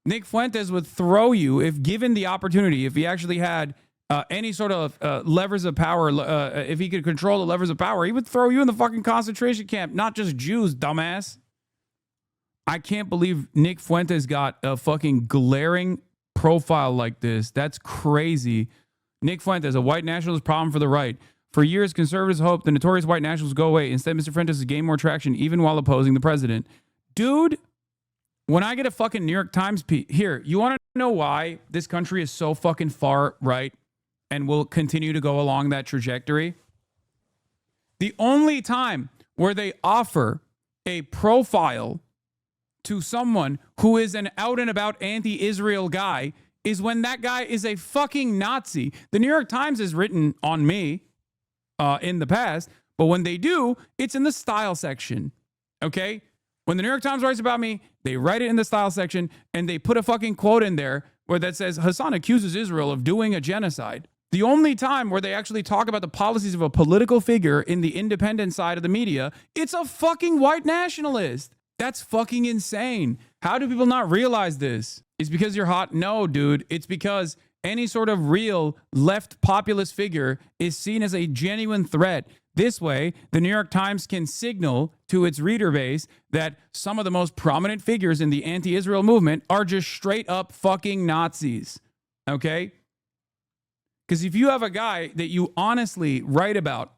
Nick Fuentes would throw you if given the opportunity, if he actually had any sort of levers of power, if he could control the levers of power, he would throw you in the fucking concentration camp, not just Jews, dumbass. I can't believe Nick Fuentes got a fucking glaring profile like this. That's crazy. Nick Fuentes, a white nationalist problem for the right. For years, conservatives hoped the notorious white nationalists go away. Instead, Mr. Fuentes has gained more traction even while opposing the president. Dude, when I get a fucking New York Times piece, here, you want to know why this country is so fucking far right and will continue to go along that trajectory? The only time where they offer a profile to someone who is an out and about anti-Israel guy is when that guy is a fucking Nazi. The New York Times has written on me in the past, but when they do, it's in the style section. Okay? When the New York Times writes about me, they write it in the style section and they put a fucking quote in there where that says Hasan accuses Israel of doing a genocide. The only time where they actually talk about the policies of a political figure in the independent side of the media, it's a fucking white nationalist. That's fucking insane. How do people not realize this? It's because you're hot? No, dude. It's because any sort of real left populist figure is seen as a genuine threat. This way, the New York Times can signal to its reader base that some of the most prominent figures in the anti-Israel movement are just straight up fucking Nazis. Okay? Because if you have a guy that you honestly write about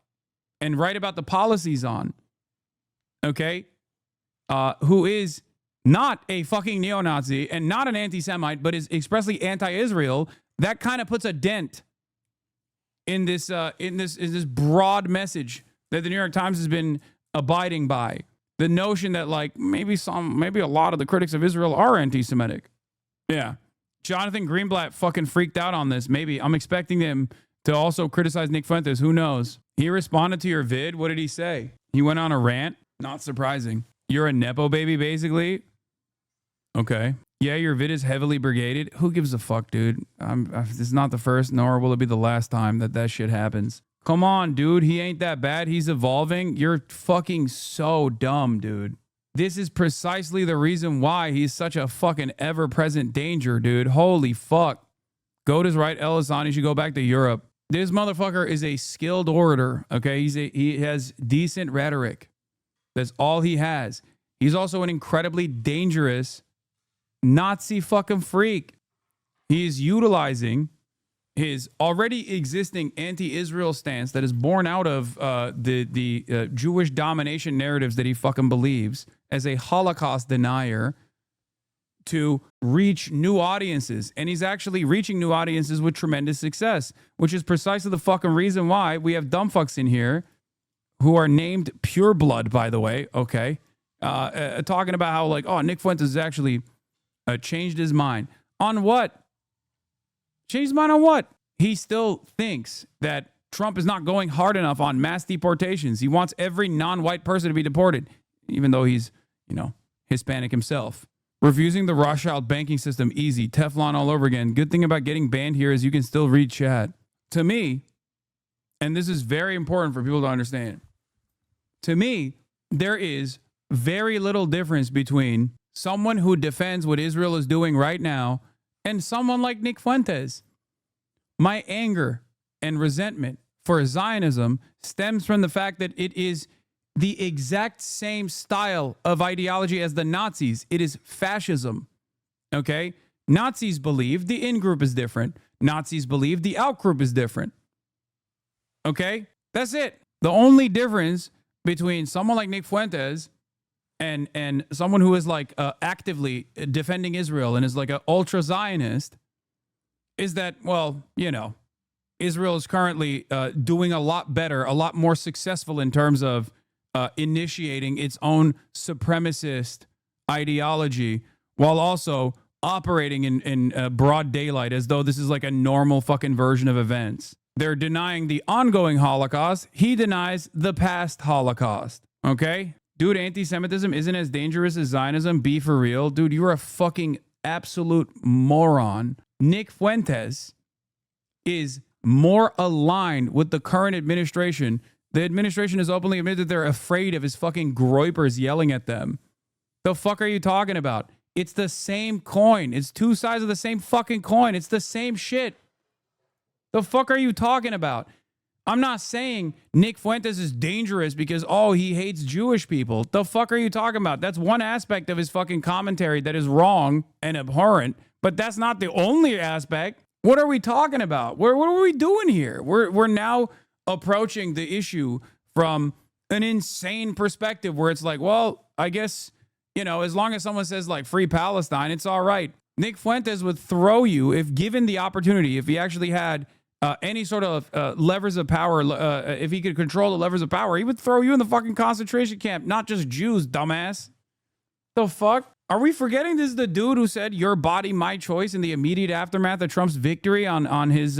and write about the policies on, okay, who is not a fucking neo-Nazi and not an anti-Semite, but is expressly anti-Israel, that kind of puts a dent in this broad message that the New York Times has been abiding by. The notion that like maybe a lot of the critics of Israel are anti-Semitic. Yeah. Jonathan Greenblatt fucking freaked out on this. Maybe I'm expecting him to also criticize Nick Fuentes. Who knows? He responded to your vid. What did he say? He went on a rant. Not surprising. You're a Nepo baby, basically. Okay. Yeah, your vid is heavily brigaded. Who gives a fuck, dude? This is not the first, nor will it be the last time that shit happens. Come on, dude. He ain't that bad. He's evolving. You're fucking so dumb, dude. This is precisely the reason why he's such a fucking ever-present danger, dude. Holy fuck. Goat is right, Hasan. You should go back to Europe. This motherfucker is a skilled orator, okay? He has decent rhetoric. That's all he has. He's also an incredibly dangerous Nazi fucking freak. He's utilizing his already existing anti-Israel stance that is born out of the Jewish domination narratives that he fucking believes as a Holocaust denier to reach new audiences. And he's actually reaching new audiences with tremendous success, which is precisely the fucking reason why we have dumb fucks in here who are named Pure Blood, by the way, okay? Talking about how like, oh, Nick Fuentes has actually changed his mind. On what? Changed his mind on what? He still thinks that Trump is not going hard enough on mass deportations. He wants every non-white person to be deported, even though he's, Hispanic himself. Refusing the Rothschild banking system, easy. Teflon all over again. Good thing about getting banned here is you can still read chat. To me, and this is very important for people to understand, to me, there is very little difference between someone who defends what Israel is doing right now and someone like Nick Fuentes. My anger and resentment for Zionism stems from the fact that it is the exact same style of ideology as the Nazis. It is fascism. Okay? Nazis believe the in-group is different. Nazis believe the out-group is different. Okay? That's it. The only difference between someone like Nick Fuentes and someone who is like actively defending Israel and is like an ultra-Zionist is that, well, Israel is currently doing a lot better, a lot more successful in terms of initiating its own supremacist ideology while also operating in broad daylight as though this is like a normal fucking version of events. They're denying the ongoing Holocaust. He denies the past Holocaust. Okay? Dude, anti-Semitism isn't as dangerous as Zionism. Be for real. Dude, you're a fucking absolute moron. Nick Fuentes is more aligned with the current administration. The administration has openly admitted that they're afraid of his fucking Groypers yelling at them. The fuck are you talking about? It's the same coin. It's two sides of the same fucking coin. It's the same shit. The fuck are you talking about? I'm not saying Nick Fuentes is dangerous because, oh, he hates Jewish people. The fuck are you talking about? That's one aspect of his fucking commentary that is wrong and abhorrent, but that's not the only aspect. What are we talking about? What are we doing here? We're now approaching the issue from an insane perspective where it's like, well, I guess, you know, as long as someone says like free Palestine, it's all right. Nick Fuentes would throw you if given the opportunity, if he actually had any sort of levers of power, if he could control the levers of power, he would throw you in the fucking concentration camp, not just Jews, dumbass. The fuck? Are we forgetting this is the dude who said your body, my choice in the immediate aftermath of Trump's victory on his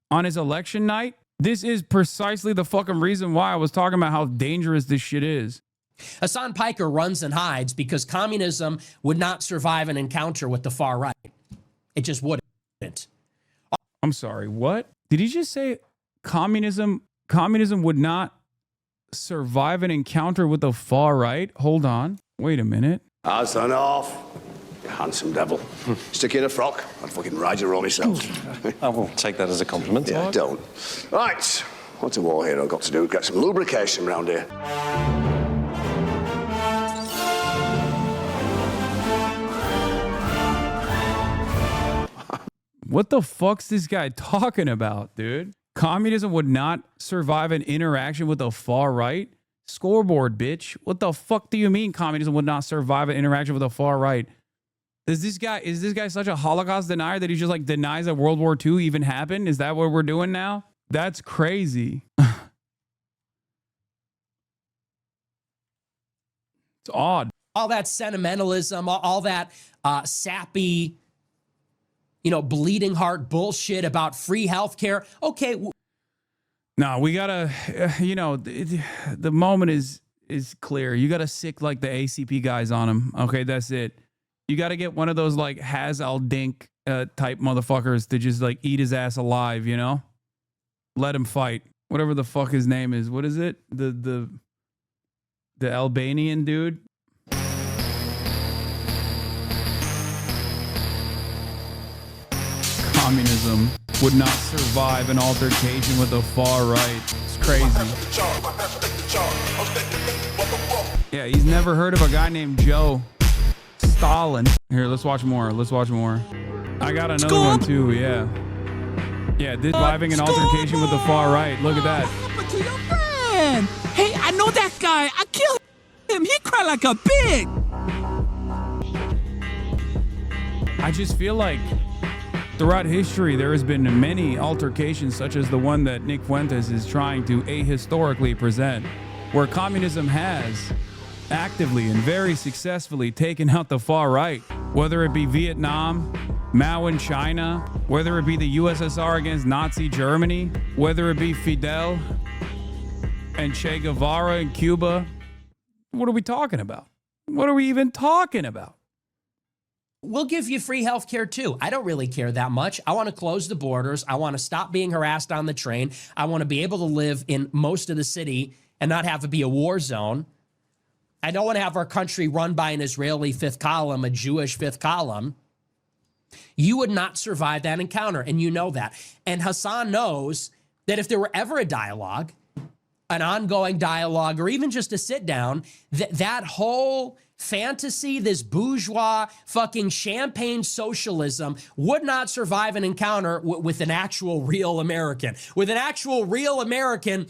election night? This is precisely the fucking reason why I was talking about how dangerous this shit is. Hasan Piker runs and hides because communism would not survive an encounter with the far right. It just wouldn't. I'm sorry, what? Did he just say communism would not survive an encounter with the far right? Hold on. Wait a minute. Hasan off. You handsome devil. Stick you in a frock. I'd fucking ride you all myself. I will take that as a compliment. Yeah, don't. Right. What's a war hero got to do? Get some lubrication around here. What the fuck's this guy talking about, dude? Communism would not survive an interaction with the far right? Scoreboard, bitch. What the fuck do you mean communism would not survive an interaction with the far right? Is this guy such a Holocaust denier that he just like denies that World War II even happened? Is that what we're doing now? That's crazy. It's odd. All that sentimentalism, all that sappy, you know, bleeding heart bullshit about free healthcare. Okay. No, we gotta, you know, the moment is clear. You gotta sick like the ACP guys on him. Okay, that's it. You gotta get one of those like Dink type motherfuckers to just like eat his ass alive, you know? Let him fight. Whatever the fuck his name is. What is it? The Albanian dude? Communism would not survive an altercation with the far right. It's crazy. Yeah, he's never heard of a guy named Joe Stalin. Here, let's watch more. Let's watch more. I got another one too, yeah. Yeah, this surviving an altercation with the far right. Look at that. What happened to your friend? Hey, I know that guy. I killed him. He cried like a pig. I just feel like throughout history, there has been many altercations such as the one that Nick Fuentes is trying to ahistorically present, where communism has actively and very successfully taken out the far right, whether it be Vietnam, Mao in China, whether it be the USSR against Nazi Germany, whether it be Fidel and Che Guevara in Cuba. What are we talking about? What are we even talking about? We'll give you free health care too. I don't really care that much. I want to close the borders. I want to stop being harassed on the train. I want to be able to live in most of the city and not have to be a war zone. I don't want to have our country run by an Israeli fifth column, a Jewish fifth column. You would not survive that encounter, and you know that. And Hasan knows that if there were ever a dialogue, an ongoing dialogue, or even just a sit down, that whole fantasy, this bourgeois fucking champagne socialism would not survive an encounter with an actual real American. With an actual real American.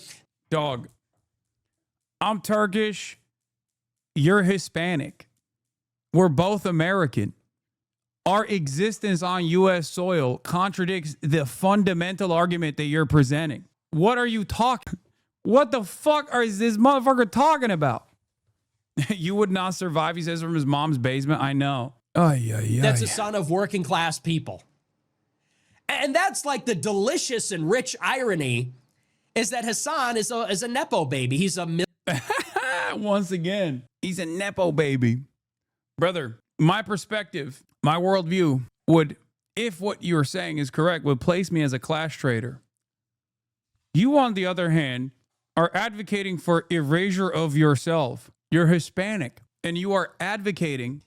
Dog, I'm Turkish. You're Hispanic. We're both American. Our existence on U.S. soil contradicts the fundamental argument that you're presenting. What are you talking? What the fuck is this motherfucker talking about? You would not survive, he says, from his mom's basement. I know. That's a son of working class people. And that's like the delicious and rich irony is that Hasan is a Nepo baby. He's a once again, he's a Nepo baby. Brother, my perspective, my worldview would, if what you're saying is correct, would place me as a class traitor. You, on the other hand, are advocating for erasure of yourself. You're Hispanic, and you are advocating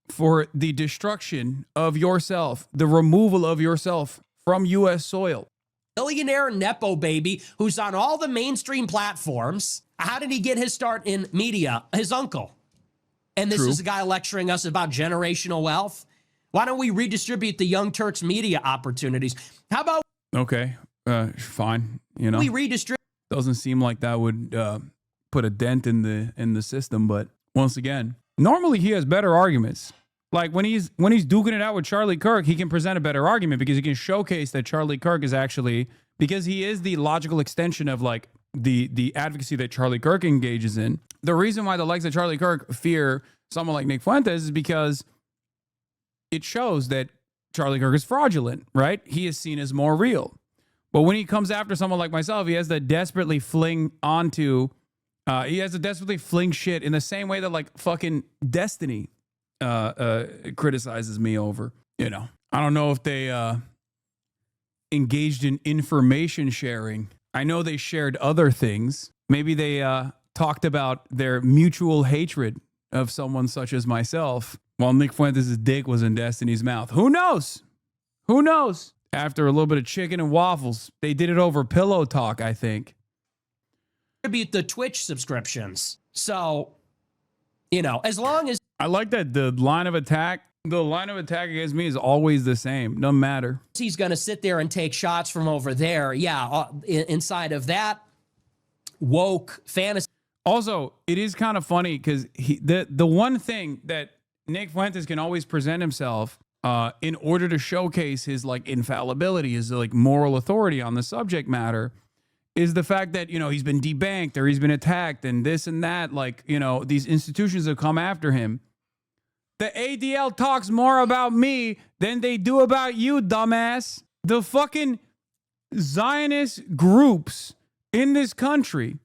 for the destruction of yourself, the removal of yourself from U.S. soil. Billionaire Nepo baby who's on all the mainstream platforms. How did he get his start in media? His uncle. And this True. is a guy lecturing us about generational wealth. Why don't we redistribute the Young Turks media opportunities? How about Okay, fine. You know, we redistribute? doesn't seem like that would put a dent in the system. But once again, normally he has better arguments. Like when he's duking it out with Charlie Kirk, he can present a better argument because he can showcase that Charlie Kirk is actually, because he is the logical extension of like the advocacy that Charlie Kirk engages in. The reason why the likes of Charlie Kirk fear someone like Nick Fuentes is because it shows that Charlie Kirk is fraudulent, right? He is seen as more real. But when he comes after someone like myself, he has to desperately fling shit in the same way that like fucking Destiny criticizes me over. You know, I don't know if they engaged in information sharing. I know they shared other things. Maybe they talked about their mutual hatred of someone such as myself while Nick Fuentes' dick was in Destiny's mouth. Who knows? Who knows? After a little bit of chicken and waffles, they did it over pillow talk, I think. The Twitch subscriptions. So, you know, as long as I like that the line of attack against me is always the same. Doesn't matter. he's going to sit there and take shots from over there, yeah, inside of that woke fantasy. Also, it is kind of funny because the one thing that Nick Fuentes can always present himself in order to showcase his like infallibility, his like moral authority on the subject matter, is the fact that, you know, he's been debanked or he's been attacked and this and that. Like, you know, these institutions have come after him. The ADL talks more about me than they do about you, dumbass. The fucking Zionist groups in this country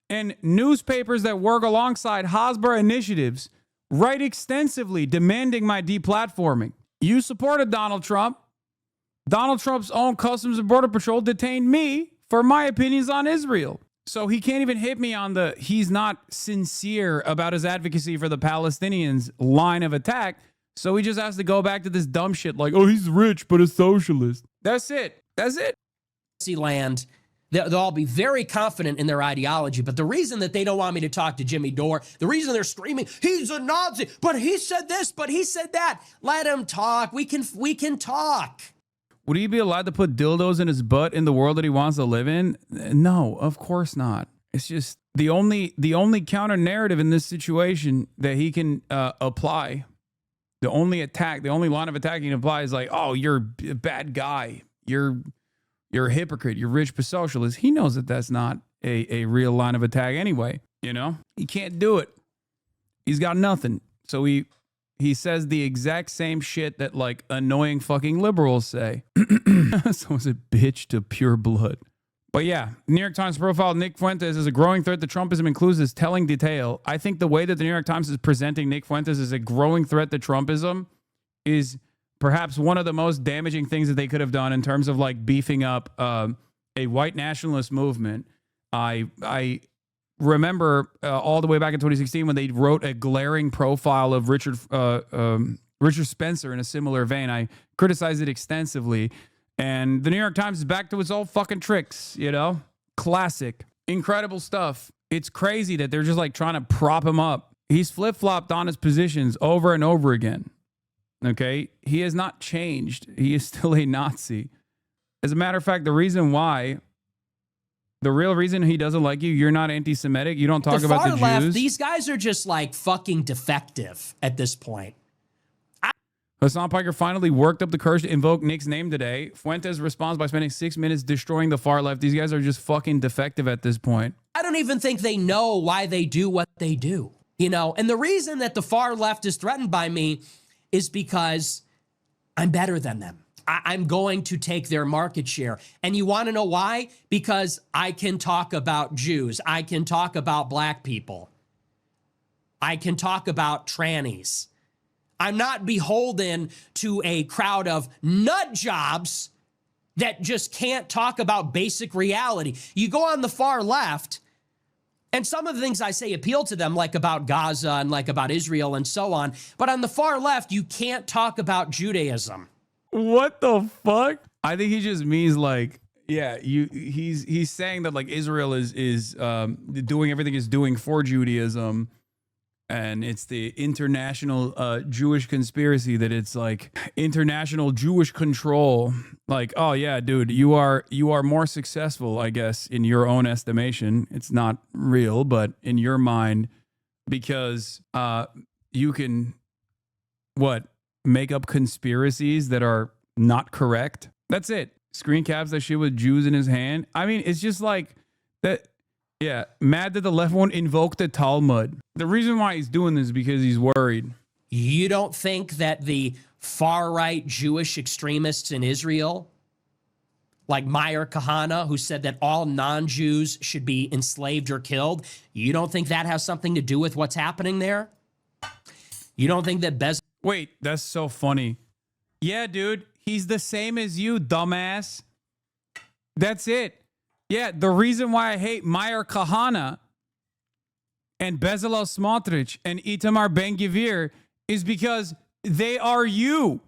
and newspapers that work alongside Hasbara initiatives write extensively demanding my deplatforming. You supported Donald Trump. Donald Trump's own Customs and Border Patrol detained me for my opinions on Israel. So he can't even hit me on the he's not sincere about his advocacy for the Palestinians line of attack. So he just has to go back to this dumb shit like, oh, he's rich, but a socialist. That's it. That's it. Land. They'll all be very confident in their ideology. But the reason that they don't want me to talk to Jimmy Dore, the reason they're screaming, he's a Nazi, but he said this, but he said that. Let him talk. We can talk. Would he be allowed to put dildos in his butt in the world that he wants to live in? No, of course not. It's just the only counter narrative in this situation that he can apply. The only line of attack he can apply is like, oh, you're a bad guy. You're a hypocrite. You're rich but socialist. He knows that that's not a real line of attack anyway. You know, he can't do it. He's got nothing. So he says the exact same shit that like annoying fucking liberals say. So it's a bitch to pure blood. But yeah, New York Times profile Nick Fuentes as a growing threat to Trumpism includes this telling detail. I think the way that the New York Times is presenting Nick Fuentes as a growing threat to Trumpism is perhaps one of the most damaging things that they could have done in terms of like beefing up a white nationalist movement. I remember all the way back in 2016 when they wrote a glaring profile of Richard Spencer in a similar vein. I criticized it extensively. And the New York Times is back to its old fucking tricks, you know? Classic. Incredible stuff. It's crazy that they're just like trying to prop him up. He's flip-flopped on his positions over and over again. Okay? He has not changed. He is still a Nazi. As a matter of fact, the real reason he doesn't like you, you're not anti-Semitic, you don't talk about the left, Jews. these guys are just like fucking defective at this point. Hasan Piker finally worked up the courage to invoke Nick's name today. Fuentes responds by spending 6 minutes destroying the far left. These guys are just fucking defective at this point. I don't even think they know why they do what they do, you know? And the reason that the far left is threatened by me is because I'm better than them. I'm going to take their market share. And you want to know why? Because I can talk about Jews. I can talk about black people. I can talk about trannies. I'm not beholden to a crowd of nut jobs that just can't talk about basic reality. You go on the far left And some of the things I say appeal to them, like about Gaza and like about Israel and so on. But on the far left, you can't talk about Judaism. What the fuck? I think he just means like, yeah, he's saying that like Israel is doing everything it's doing for Judaism, and it's the international Jewish conspiracy, that it's like international Jewish control. Like, oh yeah, dude, you are more successful, I guess, in your own estimation. It's not real, but in your mind, because you can make up conspiracies that are not correct. That's it. Screen caps that shit with Jews in his hand. I mean, it's just like that. Yeah, mad that the left won't invoke the Talmud. The reason why he's doing this is because he's worried. You don't think that the far-right Jewish extremists in Israel, like Meir Kahane, who said that all non-Jews should be enslaved or killed, you don't think that has something to do with what's happening there? You don't think that Wait, that's so funny. Yeah, dude, he's the same as you, dumbass. That's it. Yeah, the reason why I hate Meir Kahane and Bezalel Smotrich and Itamar Ben-Gvir is because they are you.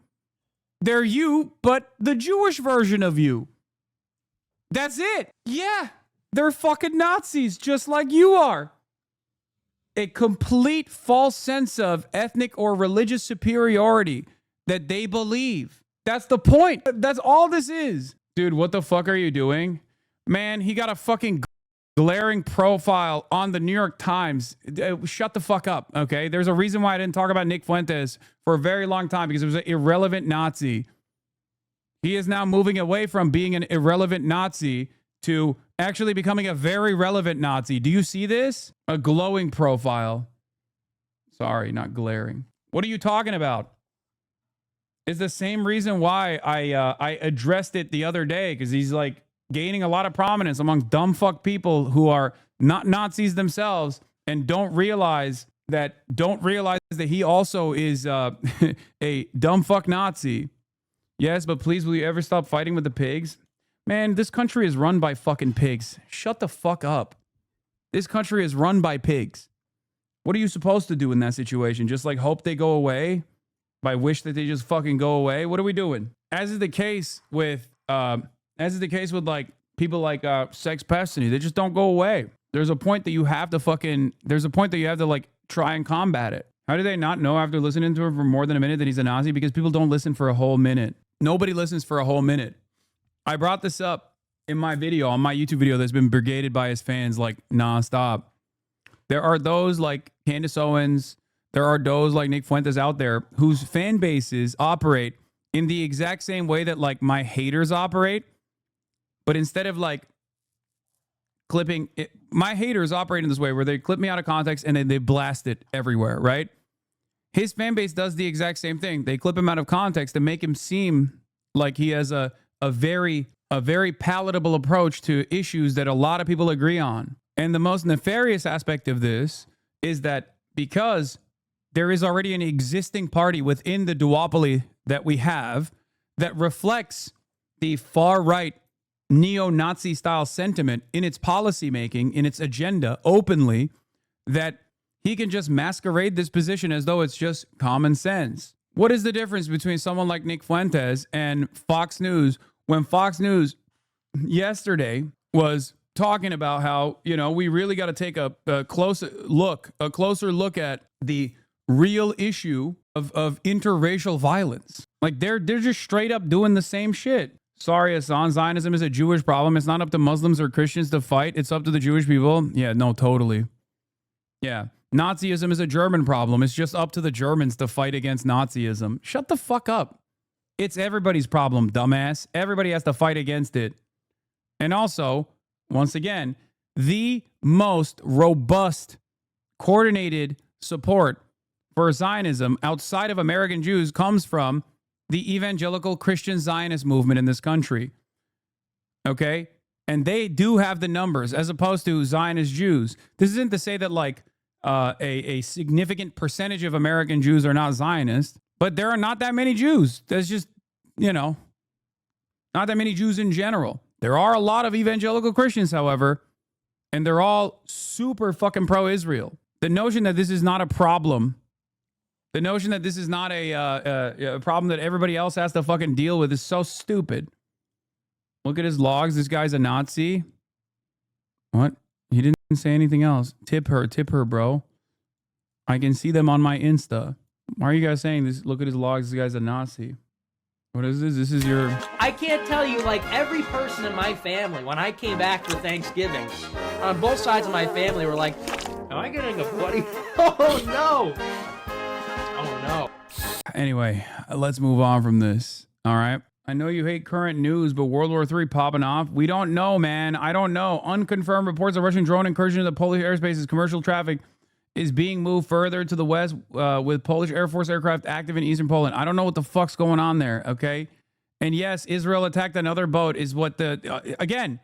They're you, but the Jewish version of you. That's it. Yeah, they're fucking Nazis, just like you are. A complete false sense of ethnic or religious superiority that they believe. That's the point. That's all this is. Dude, what the fuck are you doing? Man, he got a fucking glaring profile on the New York Times. Shut the fuck up, okay? There's a reason why I didn't talk about Nick Fuentes for a very long time, because it was an irrelevant Nazi. He is now moving away from being an irrelevant Nazi to actually becoming a very relevant Nazi. Do you see this? A glowing profile. Sorry, not glaring. What are you talking about? It's the same reason why I addressed it the other day, because he's like gaining a lot of prominence among dumb fuck people who are not Nazis themselves and don't realize that he also is a dumb fuck Nazi. Yes, but please, will you ever stop fighting with the pigs? Man, this country is run by fucking pigs. Shut the fuck up. This country is run by pigs. What are you supposed to do in that situation? Just like hope they go away? By wish that they just fucking go away? What are we doing? As is the case with like people like Sex Pestany, they just don't go away. There's a point that you have to like try and combat it. How do they not know after listening to him for more than a minute that he's a Nazi? Because people don't listen for a whole minute. Nobody listens for a whole minute. I brought this up in my video, on my YouTube video, that's been brigaded by his fans like nonstop. There are those like Candace Owens, there are those like Nick Fuentes out there whose fan bases operate in the exact same way that like my haters operate. But instead of like clipping it, my haters operate in this way where they clip me out of context and then they blast it everywhere, right? His fan base does the exact same thing. They clip him out of context and make him seem like he has a very palatable approach to issues that a lot of people agree on. And the most nefarious aspect of this is that because there is already an existing party within the duopoly that we have that reflects the far-right neo-Nazi style sentiment in its policymaking, in its agenda openly, that he can just masquerade this position as though it's just common sense. What is the difference between someone like Nick Fuentes and Fox News when Fox News yesterday was talking about how, you know, we really got to take a closer look at the real issue of interracial violence. Like they're just straight up doing the same shit. Sorry, Hasan, Zionism is a Jewish problem. It's not up to Muslims or Christians to fight. It's up to the Jewish people. Yeah, no, totally. Yeah. Nazism is a German problem. It's just up to the Germans to fight against Nazism. Shut the fuck up. It's everybody's problem, dumbass. Everybody has to fight against it. And also, once again, the most robust, coordinated support for Zionism outside of American Jews comes from the evangelical Christian Zionist movement in this country. Okay? And they do have the numbers as opposed to Zionist Jews. This isn't to say that like a significant percentage of American Jews are not Zionist, but there are not that many Jews. There's just, you know, not that many Jews in general. There are a lot of evangelical Christians, however, And they're all super fucking pro-Israel. The notion that this is not a problem, the notion that this is not a problem that everybody else has to fucking deal with is so stupid. Look at his logs. This guy's a Nazi. What? He didn't say anything else. Tip her, bro. I can see them on my Insta. Why are you guys saying this? Look at his logs. This guy's a Nazi. What is this? This is your... I can't tell you, like, every person in my family, when I came back for Thanksgiving, on both sides of my family were like, am I getting a buddy? Oh, no. Oh, no. Anyway, let's move on from this. All right. I know you hate current news, but World War III popping off? We don't know, man. I don't know. Unconfirmed reports of Russian drone incursion into Polish airspace as commercial traffic is being moved further to the west with Polish Air Force aircraft active in eastern Poland. I don't know what the fuck's going on there, okay? And yes, Israel attacked another boat is what the... again,